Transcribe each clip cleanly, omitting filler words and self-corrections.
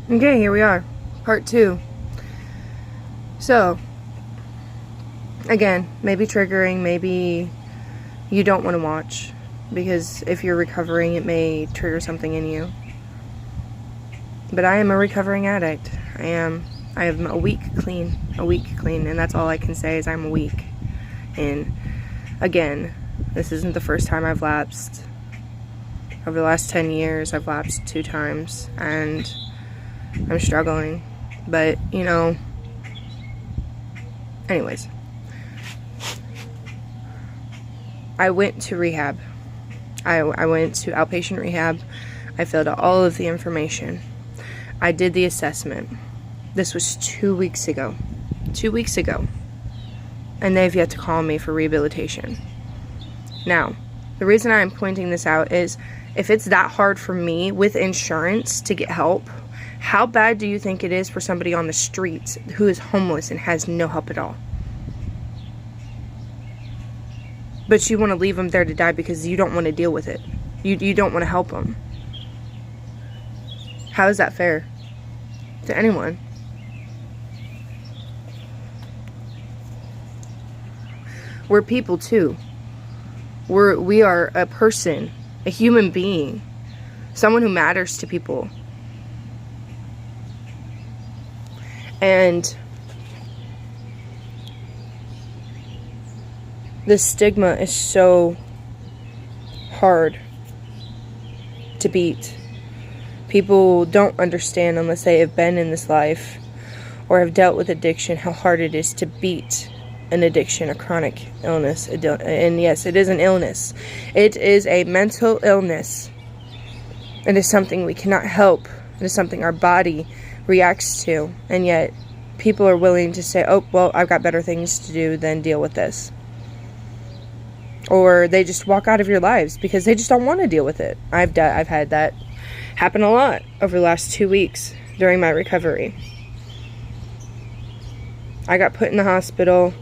Okay, here we are. Part 2. So, again, maybe triggering, maybe you don't want to watch. Because if you're recovering, it may trigger something in you. But I am a recovering addict. I am a week clean, and that's all I can say is I'm a week. And again, this isn't the first time I've lapsed. Over the last 10 years, I've lapsed 2 times, and I'm struggling. But, you know, anyways. I went to rehab. I went to outpatient rehab. I filled out all of the information. I did the assessment. This was 2 weeks ago. 2 weeks ago. And they've yet to call me for rehabilitation. Now, the reason I'm pointing this out is if it's that hard for me with insurance to get help, how bad do you think it is for somebody on the streets who is homeless and has no help at all? But you want to leave them there to die because you don't want to deal with it. You don't want to help them. How is that fair to anyone? We're people too. We are a person, a human being, someone who matters to people. And the stigma is so hard to beat. People don't understand unless they have been in this life or have dealt with addiction how hard it is to beat an addiction, a chronic illness. And yes, it is an illness. It is a mental illness. It is something we cannot help. It is something our body reacts to. And yet, people are willing to say, oh, well, I've got better things to do than deal with this. Or they just walk out of your lives because they just don't want to deal with it. I've had that happen a lot over the last 2 weeks during my recovery. I got put in the hospital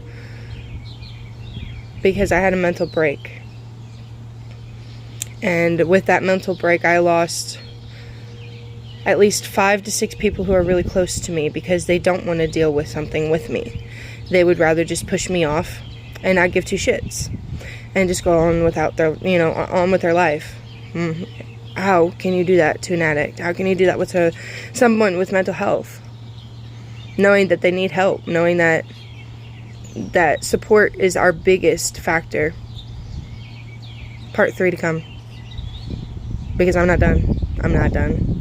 because I had a mental break. And with that mental break, I lost at least 5 to 6 people who are really close to me because they don't want to deal with something with me. They would rather just push me off and not give 2 shits and just go on without their, on with their life. How can you do that to an addict? How can you do that with someone with mental health? Knowing that they need help, knowing that support is our biggest factor. Part 3 to come. Because I'm not done. I'm not done.